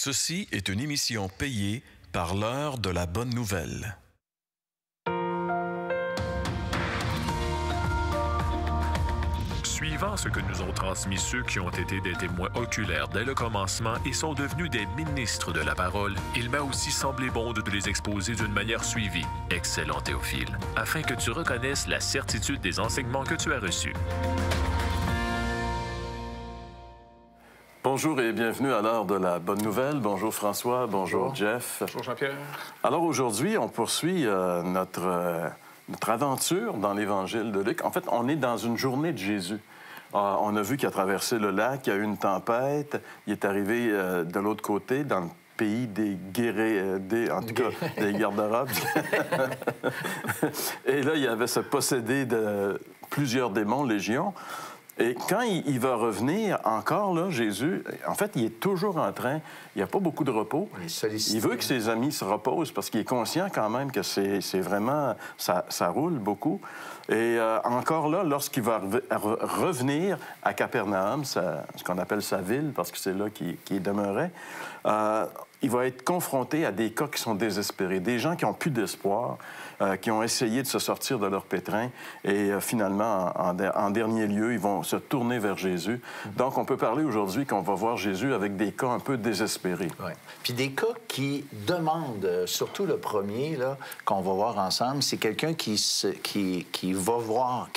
Ceci est une émission payée par l'heure de la bonne nouvelle. Suivant ce que nous ont transmis ceux qui ont été des témoins oculaires dès le commencement et sont devenus des ministres de la parole, il m'a aussi semblé bon de les exposer d'une manière suivie, excellent Théophile, afin que tu reconnaisses la certitude des enseignements que tu as reçus. Bonjour et bienvenue à l'heure de la bonne nouvelle. Bonjour François, bonjour Jeff. Bonjour Jean-Pierre. Alors aujourd'hui, on poursuit notre aventure dans l'Évangile de Luc. En fait, on est dans une journée de Jésus. On a vu qu'il a traversé le lac, il y a eu une tempête, il est arrivé de l'autre côté, dans le pays des en tout cas, des garde-robes. Et là, il y avait ce possédé de plusieurs démons, légions. Et quand il va revenir, encore là, Jésus, en fait, il est toujours en train, il n'y a pas beaucoup de repos. Il veut que ses amis se reposent parce qu'il est conscient quand même que c'est vraiment, ça roule beaucoup. Et encore là, lorsqu'il va revenir à Capernaum, ce qu'on appelle sa ville, parce que c'est là qu'il demeurait, il va être confronté à des cas qui sont désespérés, des gens qui n'ont plus d'espoir, qui ont essayé de se sortir de leur pétrin et finalement, en dernier lieu, ils vont se tourner vers Jésus. Donc, on peut parler aujourd'hui qu'on va voir Jésus avec des cas un peu désespérés. Ouais. Puis des cas qui demandent, surtout le premier, là, qu'on va voir ensemble, c'est quelqu'un qui va voir,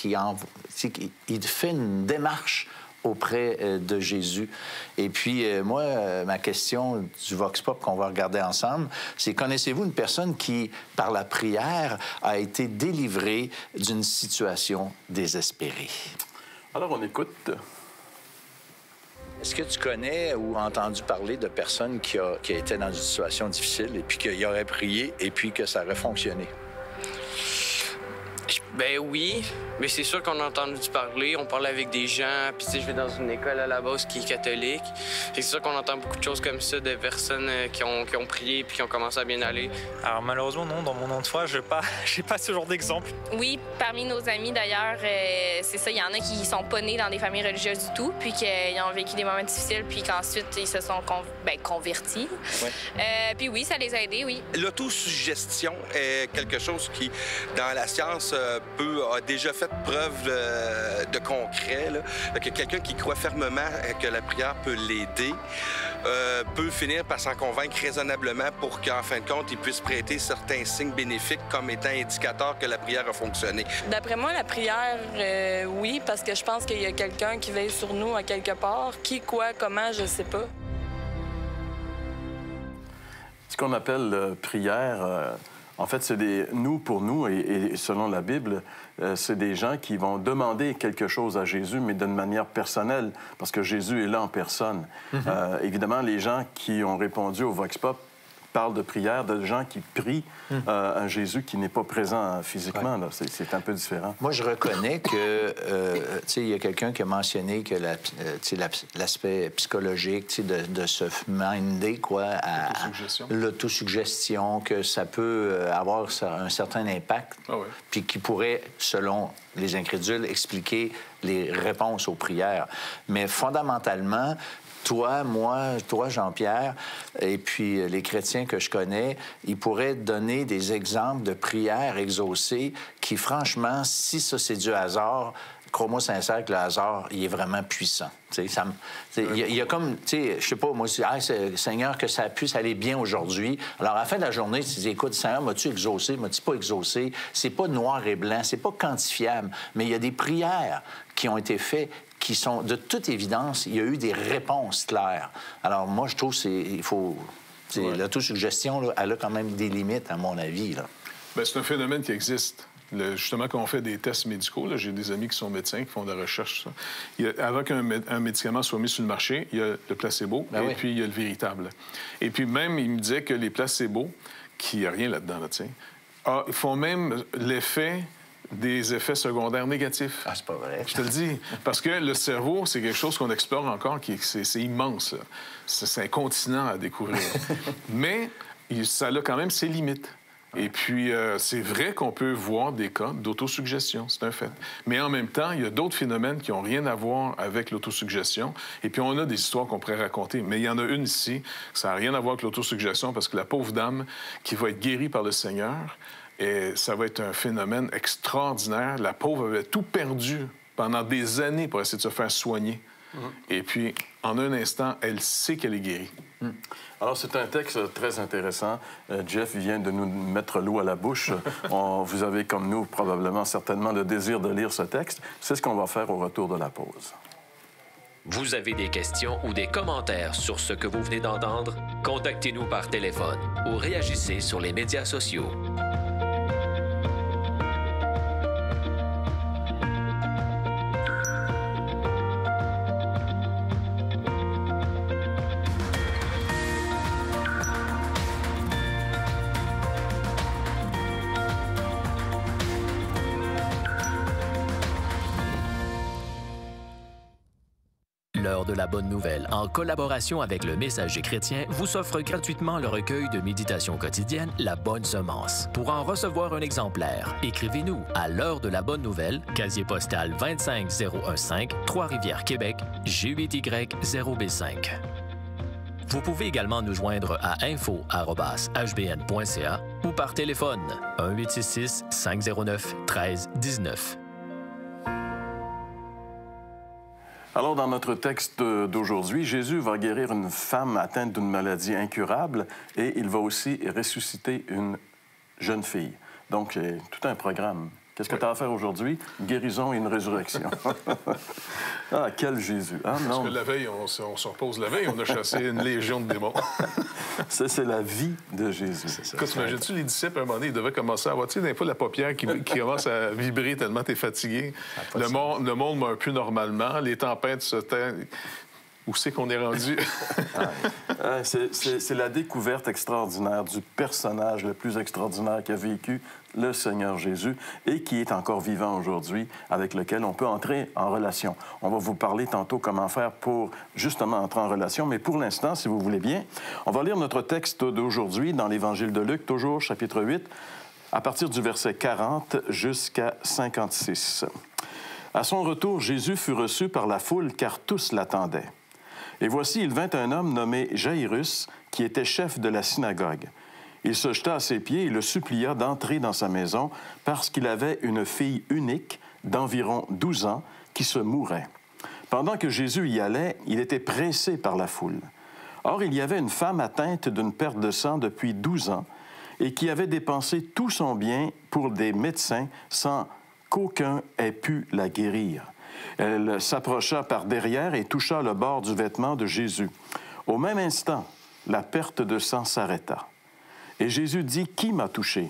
il fait une démarche auprès de Jésus. Et puis, moi, ma question du Vox Pop qu'on va regarder ensemble, c'est connaissez-vous une personne qui, par la prière, a été délivrée d'une situation désespérée? Alors, on écoute. Est-ce que tu connais ou as entendu parler de personnes qui étaient dans une situation difficile et puis qui auraient prié et puis que ça aurait fonctionné? Ben oui, mais c'est sûr qu'on a entendu parler, on parle avec des gens, puis tu sais, je vais dans une école à la base qui est catholique. C'est sûr qu'on entend beaucoup de choses comme ça, de personnes qui ont prié puis qui ont commencé à bien aller. Alors malheureusement, non, dans mon entourage, j'ai pas ce genre d'exemple. Oui, parmi nos amis d'ailleurs, c'est ça, il y en a qui sont pas nés dans des familles religieuses du tout, puis qu'ils ont vécu des moments difficiles, puis qu'ensuite ils se sont convertis. Ouais. Puis oui, ça les a aidés, oui. L'autosuggestion est quelque chose qui, dans la science, a déjà fait preuve de concret. Là. Que quelqu'un qui croit fermement que la prière peut l'aider peut finir par s'en convaincre raisonnablement pour qu'en fin de compte, il puisse prêter certains signes bénéfiques comme étant indicateurs que la prière a fonctionné. D'après moi, la prière, oui, parce que je pense qu'il y a quelqu'un qui veille sur nous à quelque part. Qui, quoi, comment, je sais pas. Ce qu'on appelle prière... En fait, c'est nous pour nous, et selon la Bible, c'est des gens qui vont demander quelque chose à Jésus, mais d'une manière personnelle, parce que Jésus est là en personne. Évidemment, les gens qui ont répondu au Vox Pop parlent de prière, de gens qui prient un Jésus qui n'est pas présent physiquement. Ouais. C'est un peu différent. Moi, je reconnais que, il y a quelqu'un qui a mentionné que l'aspect psychologique, de se minder, à l'autosuggestion, que ça peut avoir un certain impact, puis qui pourrait, selon les incrédules, expliquer les réponses aux prières. Mais fondamentalement, toi, moi, toi, Jean-Pierre, et puis les chrétiens que je connais, ils pourraient donner des exemples de prières exaucées qui, franchement, si ça, c'est du hasard, crois-moi sincère que le hasard, il est vraiment puissant. Il y a comme, je sais pas, moi, Seigneur, que ça puisse aller bien aujourd'hui. Alors, à la fin de la journée, tu dis, écoute, Seigneur, m'as-tu exaucé, m'as-tu pas exaucé? C'est pas noir et blanc, c'est pas quantifiable, mais il y a des prières qui ont été faites qui sont, de toute évidence, il y a eu des réponses claires. Alors, moi, je trouve qu'il faut... L'autosuggestion, là, elle a quand même des limites, à mon avis. Bien, c'est un phénomène qui existe. Justement, quand on fait des tests médicaux, j'ai des amis qui sont médecins, qui font de la recherche. Avant qu'un médicament soit mis sur le marché, il y a le placebo et puis il y a le véritable. Et puis même, il me disait que les placebos, qu'il n'y a rien là-dedans, ils font même l'effet des effets secondaires négatifs. Ah, c'est pas vrai. Je te le dis. Parce que le cerveau, c'est quelque chose qu'on explore encore, c'est immense. C'est un continent à découvrir. Mais ça a quand même ses limites. Et puis, c'est vrai qu'on peut voir des cas d'autosuggestion, c'est un fait. Mais en même temps, il y a d'autres phénomènes qui n'ont rien à voir avec l'autosuggestion. Et puis, on a des histoires qu'on pourrait raconter. Mais il y en a une ici, ça n'a rien à voir avec l'autosuggestion, parce que la pauvre dame qui va être guérie par le Seigneur, et ça va être un phénomène extraordinaire. La pauvre avait tout perdu pendant des années pour essayer de se faire soigner. Et puis, en un instant, elle sait qu'elle est guérie. Alors, c'est un texte très intéressant. Jeff vient de nous mettre l'eau à la bouche. Vous avez, comme nous, probablement, certainement le désir de lire ce texte. C'est ce qu'on va faire au retour de la pause. Vous avez des questions ou des commentaires sur ce que vous venez d'entendre? Contactez-nous par téléphone ou réagissez sur les médias sociaux. L'heure de la bonne nouvelle, en collaboration avec le Messager chrétien, vous offre gratuitement le recueil de méditation quotidienne La Bonne Semence. Pour en recevoir un exemplaire, écrivez-nous à l'heure de la bonne nouvelle, casier postal 25015, Trois-Rivières, Québec, G8Y0B5. Vous pouvez également nous joindre à info@hbn.ca ou par téléphone 1-866-509-1319. Alors, dans notre texte d'aujourd'hui, Jésus va guérir une femme atteinte d'une maladie incurable et il va aussi ressusciter une jeune fille. Donc, tout un programme. Qu'est-ce que tu as à faire aujourd'hui? Guérison et une résurrection. Ah, quel Jésus! Ah, non. Parce que la veille, on se repose la veille, on a chassé une légion de démons. Ça, c'est la vie de Jésus. Écoute, imagines-tu les disciples, à un moment donné, ils devaient commencer à avoir, tu sais, des fois, la paupière qui commence à vibrer tellement t'es fatigué. Le monde meurt plus normalement, les tempêtes se taisent. Où c'est qu'on est rendu? C'est la découverte extraordinaire du personnage le plus extraordinaire qu'a vécu le Seigneur Jésus et qui est encore vivant aujourd'hui, avec lequel on peut entrer en relation. On va vous parler tantôt comment faire pour justement entrer en relation, mais pour l'instant, si vous voulez bien, on va lire notre texte d'aujourd'hui dans l'Évangile de Luc, toujours chapitre 8, à partir du verset 40 jusqu'à 56. À son retour, Jésus fut reçu par la foule, car tous l'attendaient. Et voici, il vint un homme nommé Jaïrus, qui était chef de la synagogue. Il se jeta à ses pieds et le supplia d'entrer dans sa maison parce qu'il avait une fille unique d'environ 12 ans qui se mourait. Pendant que Jésus y allait, il était pressé par la foule. Or, il y avait une femme atteinte d'une perte de sang depuis 12 ans et qui avait dépensé tout son bien pour des médecins sans qu'aucun ait pu la guérir. Elle s'approcha par derrière et toucha le bord du vêtement de Jésus. Au même instant, la perte de sang s'arrêta. Et Jésus dit, « Qui m'a touché? »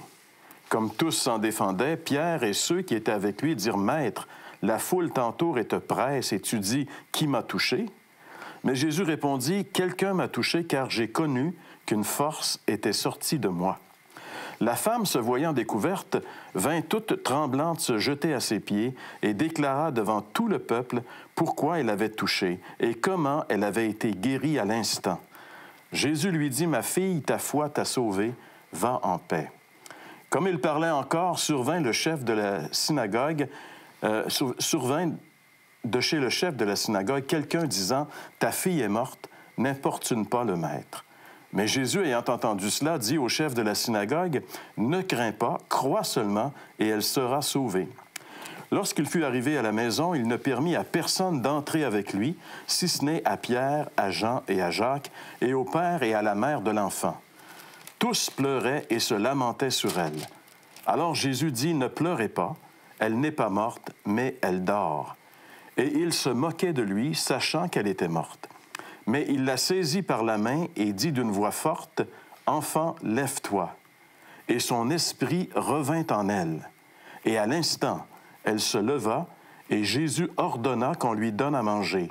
Comme tous s'en défendaient, Pierre et ceux qui étaient avec lui dirent, « Maître, la foule t'entoure et te presse, et tu dis, « Qui m'a touché? » Mais Jésus répondit, « Quelqu'un m'a touché, car j'ai connu qu'une force était sortie de moi. » La femme, se voyant découverte, vint toute tremblante se jeter à ses pieds et déclara devant tout le peuple pourquoi elle avait touché et comment elle avait été guérie à l'instant. Jésus lui dit, « Ma fille, ta foi t'a sauvée, va en paix. » Comme il parlait encore, survint le chef de la synagogue, survint de chez le chef de la synagogue quelqu'un disant, « Ta fille est morte, n'importune pas le maître. » Mais Jésus, ayant entendu cela, dit au chef de la synagogue, « Ne crains pas, crois seulement, et elle sera sauvée. » Lorsqu'il fut arrivé à la maison, il ne permit à personne d'entrer avec lui, si ce n'est à Pierre, à Jean et à Jacques, et au père et à la mère de l'enfant. Tous pleuraient et se lamentaient sur elle. Alors Jésus dit, « Ne pleurez pas, elle n'est pas morte, mais elle dort. » Et il se moquait de lui, sachant qu'elle était morte. Mais il la saisit par la main et dit d'une voix forte, « Enfant, lève-toi. » Et son esprit revint en elle. Et à l'instant, elle se leva, et Jésus ordonna qu'on lui donne à manger.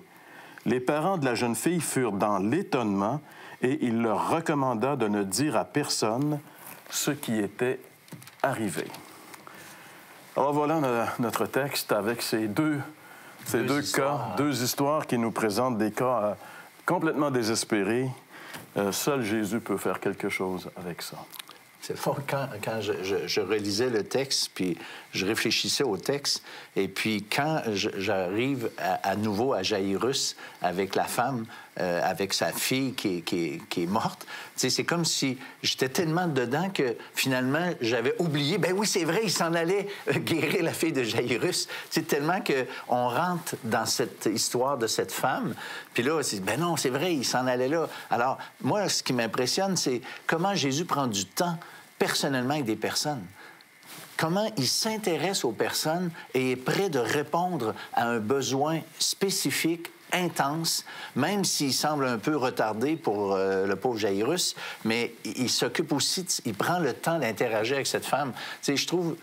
Les parents de la jeune fille furent dans l'étonnement, et il leur recommanda de ne dire à personne ce qui était arrivé. Alors voilà notre texte avec ces deux cas, deux histoires qui nous présentent des cas complètement désespérés. Seul Jésus peut faire quelque chose avec ça. C'est fort, quand je relisais le texte, puis je réfléchissais au texte, et puis quand j'arrive à nouveau à Jaïrus avec la femme, avec sa fille qui est morte, c'est comme si j'étais tellement dedans que finalement, j'avais oublié, ben oui, c'est vrai, il s'en allait guérir la fille de Jaïrus. C'est tellement qu'on rentre dans cette histoire de cette femme, puis là, ben non, c'est vrai, il s'en allait là. Alors, moi, ce qui m'impressionne, c'est comment Jésus prend du temps personnellement avec des personnes. Comment il s'intéresse aux personnes et est prêt de répondre à un besoin spécifique, intense, même s'il semble un peu retardé pour le pauvre Jaïrus, mais il s'occupe aussi, il prend le temps d'interagir avec cette femme. Tu sais, je trouve...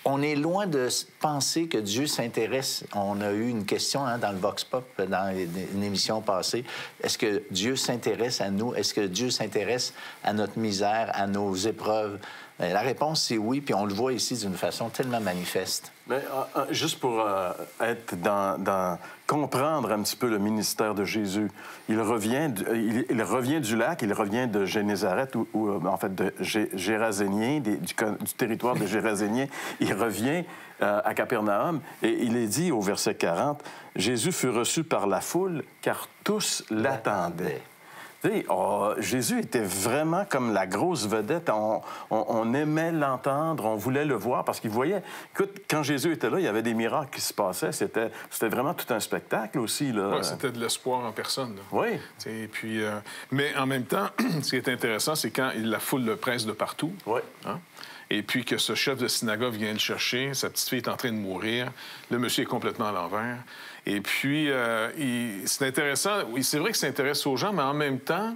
On est loin de penser que Dieu s'intéresse. On a eu une question dans le Vox Pop, dans une émission passée. Est-ce que Dieu s'intéresse à nous? Est-ce que Dieu s'intéresse à notre misère, à nos épreuves? La réponse, c'est oui, puis on le voit ici d'une façon tellement manifeste. Mais, juste pour être comprendre un petit peu le ministère de Jésus, il revient du lac, il revient de Génézareth, en fait de Gérasénien, du territoire de Gérasénien. Il revient à Capernaum et il est dit au verset 40, « Jésus fut reçu par la foule, car tous l'attendaient. » Jésus était vraiment comme la grosse vedette. On aimait l'entendre, on voulait le voir parce qu'il voyait... Écoute, quand Jésus était là, il y avait des miracles qui se passaient. C'était vraiment tout un spectacle aussi. Oui, c'était de l'espoir en personne. Là. Oui. Et puis, mais en même temps, ce qui est intéressant, c'est quand la foule le presse de partout. Oui. Hein? Et puis que ce chef de synagogue vient le chercher, sa petite fille est en train de mourir, le monsieur est complètement à l'envers. Et puis, c'est intéressant, oui, c'est vrai que ça intéresse aux gens, mais en même temps,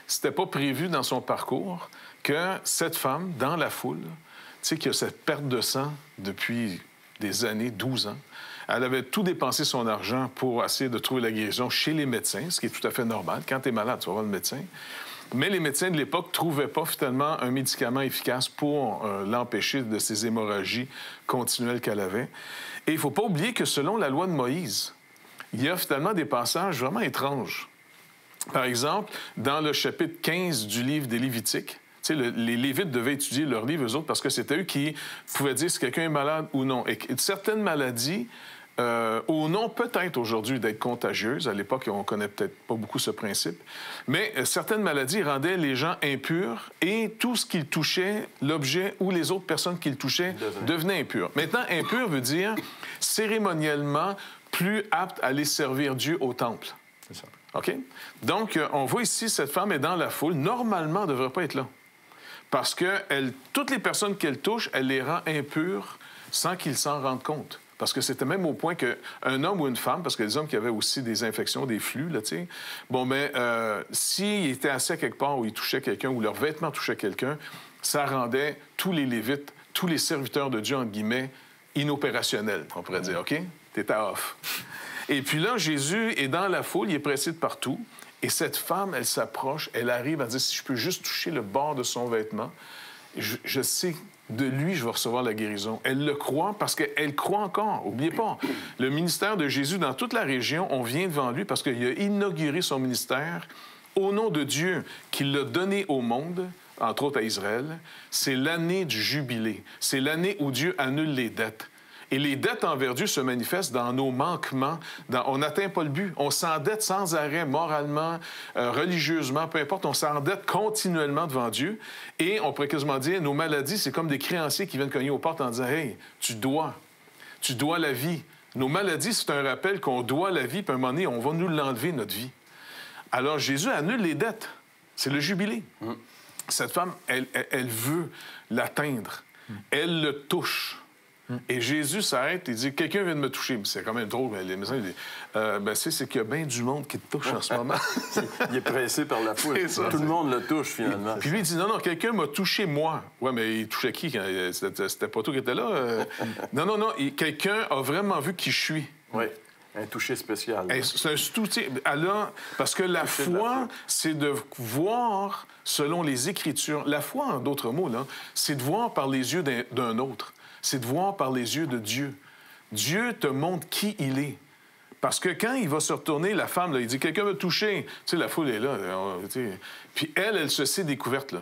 c'était pas prévu dans son parcours que cette femme, dans la foule, tu sais, qui a cette perte de sang depuis des années, 12 ans, elle avait tout dépensé son argent pour essayer de trouver la guérison chez les médecins, ce qui est tout à fait normal. Quand tu es malade, tu vas voir le médecin. Mais les médecins de l'époque ne trouvaient pas finalement un médicament efficace pour l'empêcher de ces hémorragies continuelles qu'elle avait. Et il ne faut pas oublier que selon la loi de Moïse, il y a finalement des passages vraiment étranges. Par exemple, dans le chapitre 15 du livre des Lévitiques, les Lévites devaient étudier leur livre, eux autres, parce que c'était eux qui pouvaient dire si quelqu'un est malade ou non. Et certaines maladies, au nom peut-être aujourd'hui d'être contagieuses, à l'époque, on ne connaît peut-être pas beaucoup ce principe, mais certaines maladies rendaient les gens impurs et tout ce qu'ils touchaient, l'objet ou les autres personnes qui le touchaient, devenaient impurs. Maintenant, impur veut dire cérémoniellement plus apte à aller servir Dieu au temple. C'est ça. OK? Donc, on voit ici, cette femme est dans la foule. Normalement, elle ne devrait pas être là. Parce que toutes les personnes qu'elle touche, elle les rend impures sans qu'ils s'en rendent compte. Parce que c'était même au point qu'un homme ou une femme, parce que les hommes qui avaient aussi des infections, des flux, là, tu sais, bon, mais s'ils étaient assis à quelque part où ils touchaient quelqu'un, ou leurs vêtements touchaient quelqu'un, ça rendait tous les Lévites, tous les serviteurs de Dieu, entre guillemets, inopérationnels, on pourrait dire, OK? T'es à off. Et puis là, Jésus est dans la foule, il est pressé de partout, et cette femme, elle s'approche, elle arrive à dire, si je peux juste toucher le bord de son vêtement, je sais de lui, je vais recevoir la guérison. Elle le croit parce qu'elle croit encore. N'oubliez pas, le ministère de Jésus dans toute la région, on vient devant lui parce qu'il a inauguré son ministère au nom de Dieu qu'il l'a donné au monde, entre autres à Israël. C'est l'année du jubilé. C'est l'année où Dieu annule les dettes. Et les dettes envers Dieu se manifestent dans nos manquements. On n'atteint pas le but. On s'endette sans arrêt, moralement, religieusement, peu importe. On s'endette continuellement devant Dieu. Et on pourrait quasiment dire, nos maladies, c'est comme des créanciers qui viennent cogner aux portes en disant « Hey, tu dois la vie. » Nos maladies, c'est un rappel qu'on doit la vie, puis à un moment donné, on va nous l'enlever, notre vie. Alors, Jésus annule les dettes. C'est le jubilé. Cette femme, elle veut l'atteindre. Elle le touche. Et Jésus s'arrête et dit, quelqu'un vient de me toucher. C'est quand même drôle, mais les médecins disent, c'est qu'il y a bien du monde qui te touche en ce moment. Il est pressé par la foule. Tout le monde le touche, finalement. Puis lui, il dit, non, quelqu'un m'a touché, moi. Oui, mais il touchait qui? C'était pas toi qui étais là? Non, quelqu'un a vraiment vu qui je suis. Oui. Un toucher spécial. C'est un toucher. Alors, parce que la foi, c'est de voir selon les Écritures. La foi, en d'autres mots, là, c'est de voir par les yeux d'un autre. C'est de voir par les yeux de Dieu. Dieu te montre qui il est. Parce que quand il va se retourner, la femme, là, il dit, quelqu'un m'a touché. Tu sais, la foule est là. Puis elle se sait découverte, là.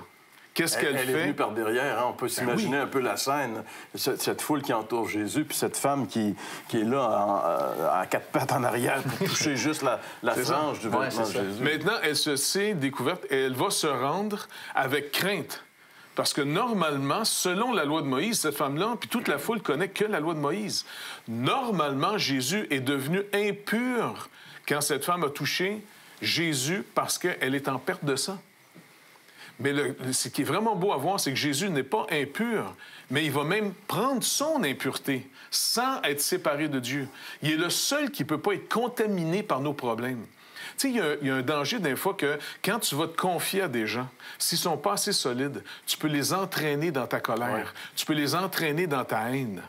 qu'est-ce qu'elle fait? Elle est venue par derrière, hein? On peut s'imaginer un peu la scène, cette foule qui entoure Jésus, puis cette femme qui est là à quatre pattes en arrière pour toucher juste la frange du vêtement de Jésus. Maintenant, elle se sait découverte et elle va se rendre avec crainte. Parce que normalement, selon la loi de Moïse, cette femme-là, puis toute la foule connaît que la loi de Moïse. Normalement, Jésus est devenu impur quand cette femme a touché Jésus parce qu'elle est en perte de sang. Mais ce qui est vraiment beau à voir, c'est que Jésus n'est pas impur, mais il va même prendre son impureté sans être séparé de Dieu. Il est le seul qui ne peut pas être contaminé par nos problèmes. Tu sais, il y a un danger des fois que quand tu vas te confier à des gens, s'ils ne sont pas assez solides, tu peux les entraîner dans ta colère, tu peux les entraîner dans ta haine.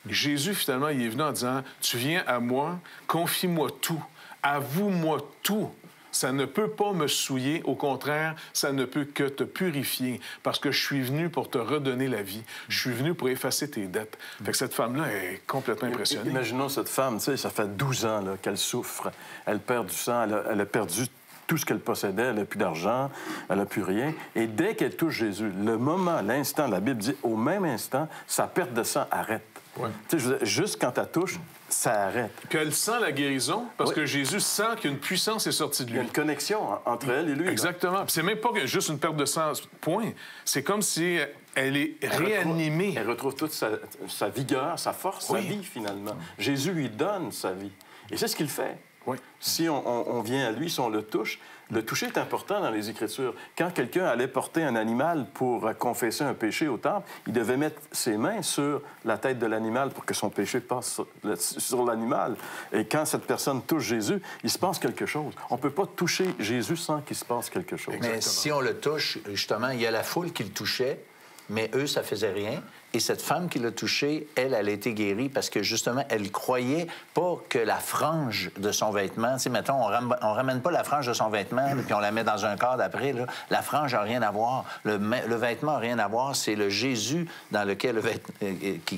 Jésus, finalement, il est venu en disant, « Tu viens à moi, confie-moi tout, avoue-moi tout. » Ça ne peut pas me souiller. Au contraire, ça ne peut que te purifier parce que je suis venu pour te redonner la vie. Je suis venu pour effacer tes dettes. Fait que cette femme-là est complètement impressionnée. Imaginons cette femme, tu sais, ça fait 12 ans qu'elle souffre. Elle perd du sang, elle a perdu tout ce qu'elle possédait. Elle n'a plus d'argent, elle n'a plus rien. Et dès qu'elle touche Jésus, le moment, l'instant, la Bible dit, au même instant, sa perte de sang arrête. Ouais. Tu sais, juste quand elle touche, ça arrête. Puis elle sent la guérison parce que Jésus sent qu'une puissance est sortie de lui. Il y a une connexion entre elle et lui. Exactement. Puis c'est même pas juste une perte de sang, point. C'est comme si elle est réanimée. Elle retrouve toute sa vigueur, sa force, sa vie, finalement. Jésus lui donne sa vie. Et c'est ce qu'il fait. Oui. Si on vient à lui, si on le touche, le toucher est important dans les Écritures. Quand quelqu'un allait porter un animal pour confesser un péché au temple, il devait mettre ses mains sur la tête de l'animal pour que son péché passe sur l'animal. Et quand cette personne touche Jésus, il se passe quelque chose. On ne peut pas toucher Jésus sans qu'il se passe quelque chose. Mais si on le touche, justement, il y a la foule qui le touchait, mais eux, ça faisait rien. Et cette femme qui l'a touchée, elle a été guérie parce que, justement, elle croyait pas que la frange de son vêtement... Tu sais, mettons, on ramène pas la frange de son vêtement puis on la met dans un cadre après. Là. La frange n'a rien à voir. Le vêtement n'a rien à voir. C'est le Jésus dans lequel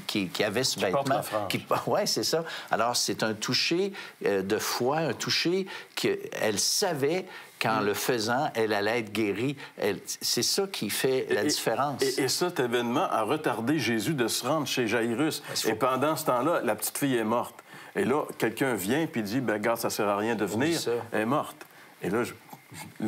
qui avait ce vêtement. Oui, c'est ça. Alors, c'est un toucher de foi, un toucher qu'elle savait... Qu'en le faisant, elle allait être guérie. C'est ça qui fait la différence. Et cet événement a retardé Jésus de se rendre chez Jairus. Et pendant ce temps-là, la petite fille est morte. Et là, quelqu'un vient et dit, bien, regarde, ça ne sert à rien de venir. Elle est morte. Et là,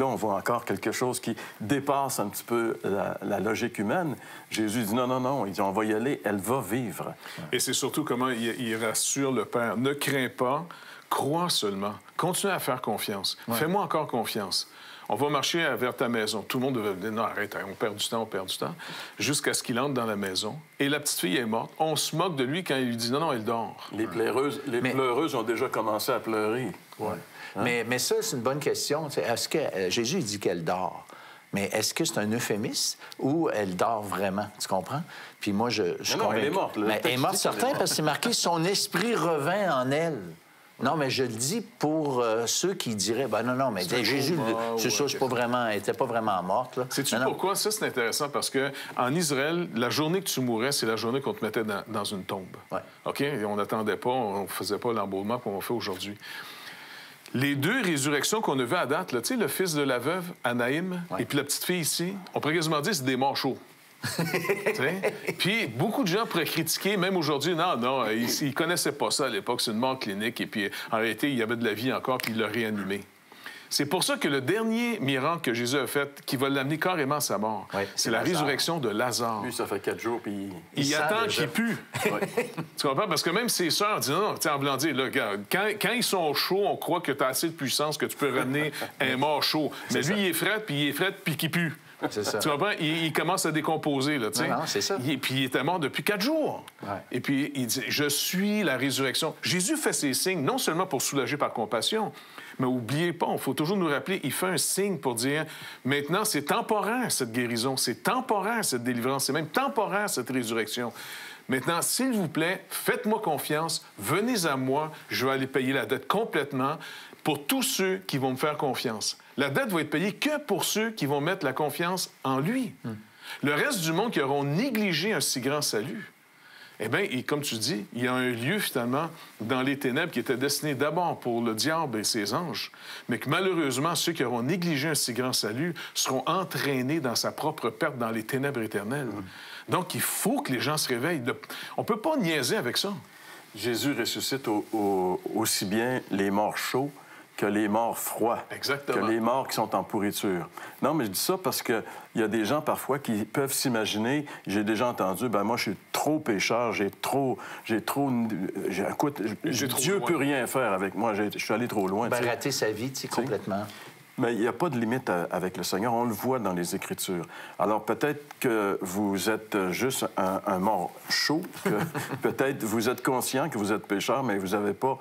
on voit encore quelque chose qui dépasse un petit peu la logique humaine. Jésus dit, non, non, non. Il dit, on va y aller, elle va vivre. Et c'est surtout comment il rassure le Père. Ne crains pas. Crois seulement. Continue à faire confiance. Ouais. Fais-moi encore confiance. On va marcher vers ta maison. Tout le monde devait dire, non, arrête, on perd du temps, on perd du temps. Jusqu'à ce qu'il entre dans la maison. Et la petite fille est morte. On se moque de lui quand il lui dit, non, non, elle dort. Les pleureuses ont déjà commencé à pleurer. Ouais. Hein? Mais ça, c'est une bonne question. Est-ce que Jésus dit qu'elle dort? Mais est-ce que c'est un euphémisme ou elle dort vraiment? Tu comprends? Puis moi, je non, elle est morte. Mais elle est morte, certain, parce que c'est marqué « son esprit revint en elle ». Non, mais je le dis pour ceux qui diraient, ben non, mais Jésus, c'est ça, elle n'était pas vraiment morte. Sais-tu pourquoi? Ça, c'est intéressant parce qu'en Israël, la journée que tu mourais, c'est la journée qu'on te mettait dans une tombe. Ouais. OK? Et on n'attendait pas, on ne faisait pas l'embaumement comme on fait aujourd'hui. Les deux résurrections qu'on a vues à date, tu sais, le fils de la veuve, Anaïm, et puis la petite fille ici, on pourrait quasiment dire que c'est des morts chauds. Puis beaucoup de gens pourraient critiquer, même aujourd'hui, non, ils ne connaissaient pas ça à l'époque, c'est une mort clinique, et puis en réalité, il y avait de la vie encore, puis il l'a réanimé. C'est pour ça que le dernier miracle que Jésus a fait, qui va l'amener carrément à sa mort, c'est la résurrection de Lazare. Lui, ça fait 4 jours, puis il attend qu'il pue. Tu comprends? Parce que même ses sœurs disent, non, en voulant dire, là, quand ils sont chauds, on croit que tu as assez de puissance que tu peux ramener un mort chaud. Mais lui, il est fret, puis qu'il pue. C'est ça. Tu comprends? Il commence à décomposer, là, tu sais. Non, c'est ça. Puis il était mort depuis 4 jours. Ouais. Et puis il dit, je suis la résurrection. Jésus fait ces signes, non seulement pour soulager par compassion, mais n'oubliez pas, il faut toujours nous rappeler, il fait un signe pour dire, maintenant, c'est temporaire, cette guérison, c'est temporaire, cette délivrance, c'est même temporaire, cette résurrection. Maintenant, s'il vous plaît, faites-moi confiance, venez à moi, je vais aller payer la dette complètement pour tous ceux qui vont me faire confiance. La dette va être payée que pour ceux qui vont mettre la confiance en lui. Le reste du monde qui auront négligé un si grand salut, eh bien, comme tu dis, il y a un lieu, finalement, dans les ténèbres qui était destiné d'abord pour le diable et ses anges, mais que malheureusement, ceux qui auront négligé un si grand salut seront entraînés dans sa propre perte dans les ténèbres éternelles. Donc, il faut que les gens se réveillent. On ne peut pas niaiser avec ça. Jésus ressuscite aussi bien les morts chauds que les morts froids. Exactement. Que les morts qui sont en pourriture. Non, mais je dis ça parce qu'il y a des gens parfois qui peuvent s'imaginer, j'ai déjà entendu, ben moi, je suis trop pécheur, écoute, Dieu ne peut rien faire avec moi, je suis allé trop loin. Ben, rater sa vie, complètement. Mais il n'y a pas de limite avec le Seigneur. On le voit dans les Écritures. Alors, peut-être que vous êtes juste un mort chaud, que peut-être vous êtes conscient que vous êtes pécheur, mais vous n'avez pas...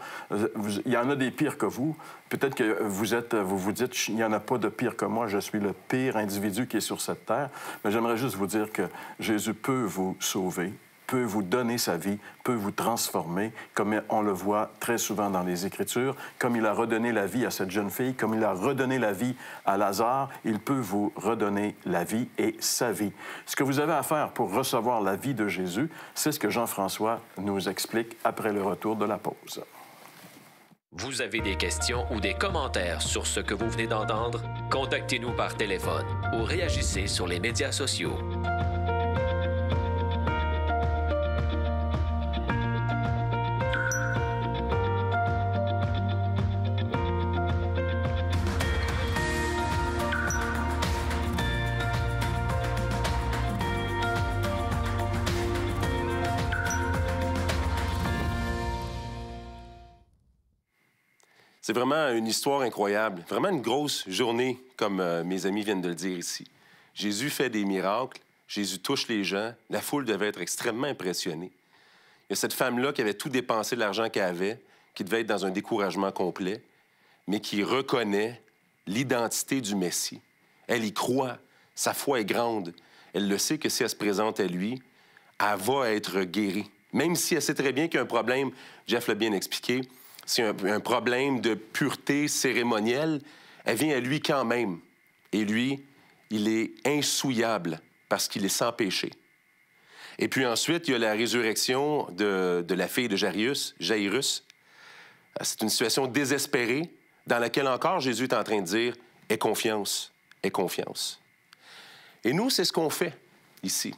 il y en a des pires que vous. Peut-être que vous vous dites, il n'y en a pas de pire que moi, je suis le pire individu qui est sur cette terre. Mais j'aimerais juste vous dire que Jésus peut vous sauver, peut vous donner sa vie, peut vous transformer, comme on le voit très souvent dans les Écritures, comme il a redonné la vie à cette jeune fille, comme il a redonné la vie à Lazare, il peut vous redonner la vie et sa vie. Ce que vous avez à faire pour recevoir la vie de Jésus, c'est ce que Jean-François nous explique après le retour de la pause. Vous avez des questions ou des commentaires sur ce que vous venez d'entendre? Contactez-nous par téléphone ou réagissez sur les médias sociaux. C'est vraiment une histoire incroyable, vraiment une grosse journée, comme mes amis viennent de le dire ici. Jésus fait des miracles, Jésus touche les gens, la foule devait être extrêmement impressionnée. Il y a cette femme-là qui avait tout dépensé de l'argent qu'elle avait, qui devait être dans un découragement complet, mais qui reconnaît l'identité du Messie. Elle y croit, sa foi est grande. Elle le sait que si elle se présente à lui, elle va être guérie. Même si elle sait très bien qu'il y a un problème, Jeff l'a bien expliqué, c'est un problème de pureté cérémonielle, elle vient à lui quand même. Et lui, il est insouillable parce qu'il est sans péché. Et puis ensuite, il y a la résurrection de la fille de Jairus. C'est une situation désespérée dans laquelle encore Jésus est en train de dire « Aie confiance, aie confiance ». Et nous, c'est ce qu'on fait ici.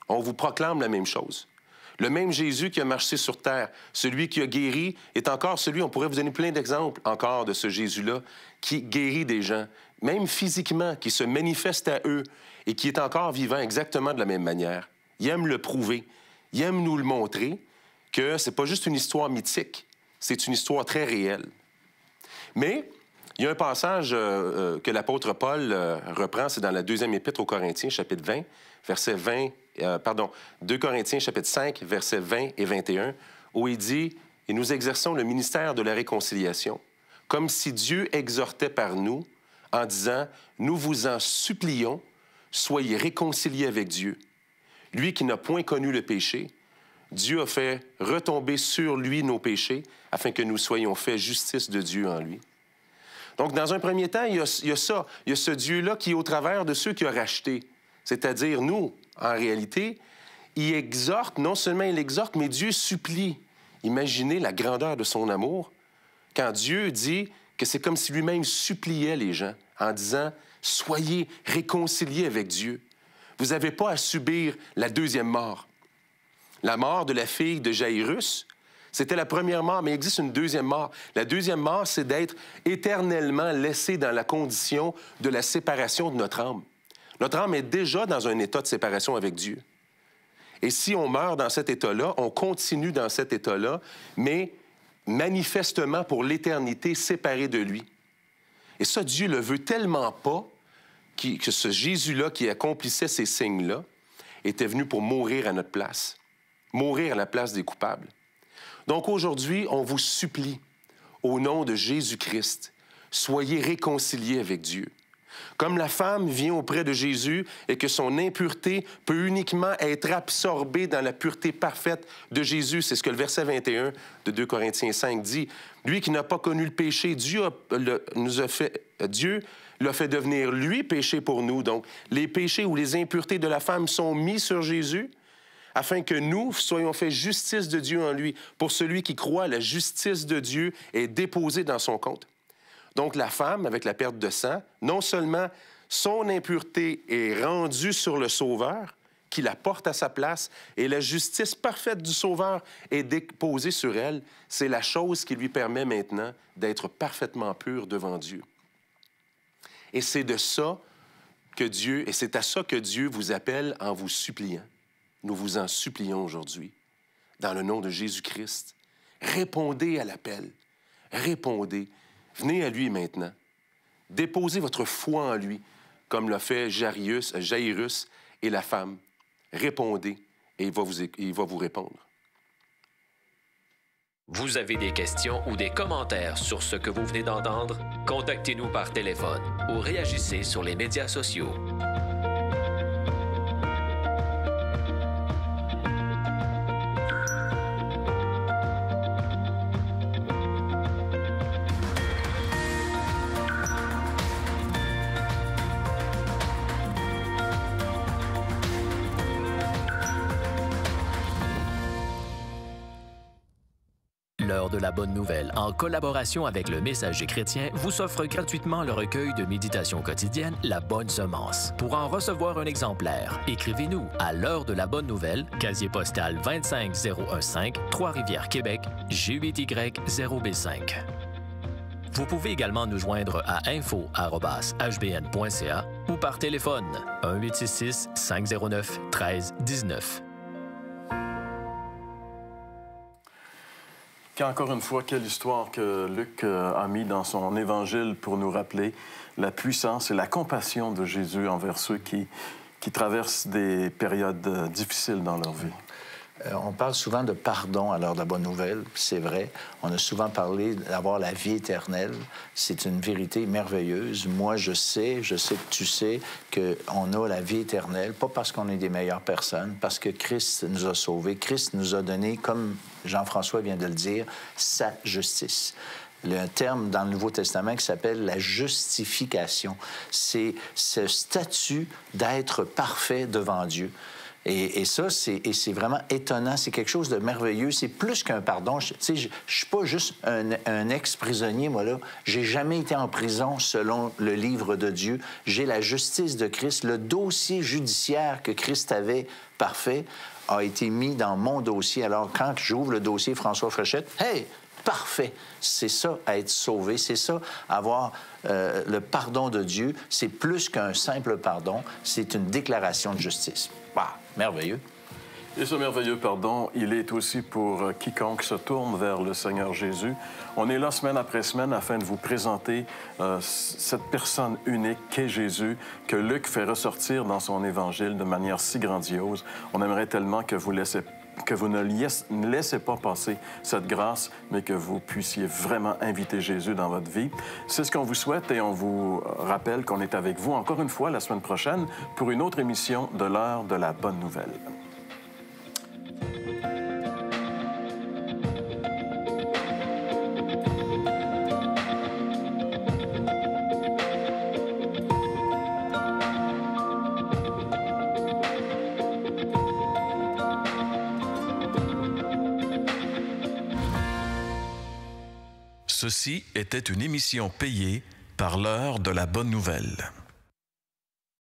On vous proclame la même chose. Le même Jésus qui a marché sur terre, celui qui a guéri, est encore celui, on pourrait vous donner plein d'exemples encore de ce Jésus-là, qui guérit des gens, même physiquement, qui se manifeste à eux et qui est encore vivant exactement de la même manière. Il aime le prouver, il aime nous le montrer que c'est pas juste une histoire mythique, c'est une histoire très réelle. Mais il y a un passage que l'apôtre Paul reprend, c'est dans la deuxième épître aux Corinthiens, chapitre 20, verset 20, 2 Corinthiens, chapitre 5, versets 20 et 21, où il dit « Et nous exerçons le ministère de la réconciliation, comme si Dieu exhortait par nous, en disant « Nous vous en supplions, soyez réconciliés avec Dieu. Lui qui n'a point connu le péché, Dieu a fait retomber sur lui nos péchés, afin que nous soyons faits justice de Dieu en lui. » Donc, dans un premier temps, il y a ça. Il y a ce Dieu-là qui est au travers de ceux qui ont racheté. C'est-à-dire, nous, en réalité, il exhorte, non seulement il exhorte, mais Dieu supplie. Imaginez la grandeur de son amour quand Dieu dit que c'est comme si lui-même suppliait les gens en disant « Soyez réconciliés avec Dieu. Vous n'avez pas à subir la deuxième mort. » La mort de la fille de Jairus, c'était la première mort, mais il existe une deuxième mort. La deuxième mort, c'est d'être éternellement laissé dans la condition de la séparation de notre âme. Notre âme est déjà dans un état de séparation avec Dieu. Et si on meurt dans cet état-là, on continue dans cet état-là, mais manifestement pour l'éternité séparé de lui. Et ça, Dieu le veut tellement pas que ce Jésus-là qui accomplissait ces signes-là était venu pour mourir à notre place, mourir à la place des coupables. Donc aujourd'hui, on vous supplie, au nom de Jésus-Christ, soyez réconciliés avec Dieu. Comme la femme vient auprès de Jésus et que son impureté peut uniquement être absorbée dans la pureté parfaite de Jésus, c'est ce que le verset 21 de 2 Corinthiens 5 dit. Lui qui n'a pas connu le péché, Dieu l'a fait devenir, lui, péché pour nous. Donc, les péchés ou les impuretés de la femme sont mis sur Jésus afin que nous soyons faits justice de Dieu en lui. Pour celui qui croit, la justice de Dieu est déposée dans son compte. Donc la femme, avec la perte de sang, non seulement son impureté est rendue sur le Sauveur, qui la porte à sa place, et la justice parfaite du Sauveur est déposée sur elle. C'est la chose qui lui permet maintenant d'être parfaitement pure devant Dieu. Et c'est de ça que Dieu, et c'est à ça que Dieu vous appelle en vous suppliant. Nous vous en supplions aujourd'hui, dans le nom de Jésus-Christ. Répondez à l'appel. Répondez. Venez à lui maintenant. Déposez votre foi en lui, comme l'a fait Jairus et la femme. Répondez et il va vous répondre. Vous avez des questions ou des commentaires sur ce que vous venez d'entendre? Contactez-nous par téléphone ou réagissez sur les médias sociaux. L'heure de la bonne nouvelle, en collaboration avec le Messager chrétien, vous offre gratuitement le recueil de méditation quotidienne La Bonne Semence. Pour en recevoir un exemplaire, écrivez-nous à l'heure de la bonne nouvelle, casier postal 25015, Trois-Rivières, Québec, G8Y0B5. Vous pouvez également nous joindre à info@hbn.ca ou par téléphone 1-866-509-1319. Encore une fois, quelle histoire que Luc a mis dans son évangile pour nous rappeler la puissance et la compassion de Jésus envers ceux qui traversent des périodes difficiles dans leur vie. On parle souvent de pardon à l'heure de la bonne nouvelle, c'est vrai. On a souvent parlé d'avoir la vie éternelle. C'est une vérité merveilleuse. Moi, je sais que tu sais qu'on a la vie éternelle, pas parce qu'on est des meilleures personnes, parce que Christ nous a sauvés. Christ nous a donné, comme Jean-François vient de le dire, sa justice. Il y a un terme dans le Nouveau Testament qui s'appelle la justification. C'est ce statut d'être parfait devant Dieu. Et ça, c'est vraiment étonnant. C'est quelque chose de merveilleux. C'est plus qu'un pardon. Je suis pas juste un ex-prisonnier, moi, là. J'ai jamais été en prison selon le livre de Dieu. J'ai la justice de Christ. Le dossier judiciaire que Christ avait parfait a été mis dans mon dossier. Alors, quand j'ouvre le dossier François Fréchette, hey! Parfait. C'est ça, être sauvé. C'est ça, avoir le pardon de Dieu. C'est plus qu'un simple pardon. C'est une déclaration de justice. Wow, merveilleux. Et ce merveilleux pardon, il est aussi pour quiconque se tourne vers le Seigneur Jésus. On est là semaine après semaine afin de vous présenter cette personne unique qu'est Jésus, que Luc fait ressortir dans son évangile de manière si grandiose. On aimerait tellement que vous ne laissez pas passer cette grâce, mais que vous puissiez vraiment inviter Jésus dans votre vie. C'est ce qu'on vous souhaite et on vous rappelle qu'on est avec vous encore une fois la semaine prochaine pour une autre émission de l'heure de la bonne nouvelle. Ceci était une émission payée par l'heure de la bonne nouvelle.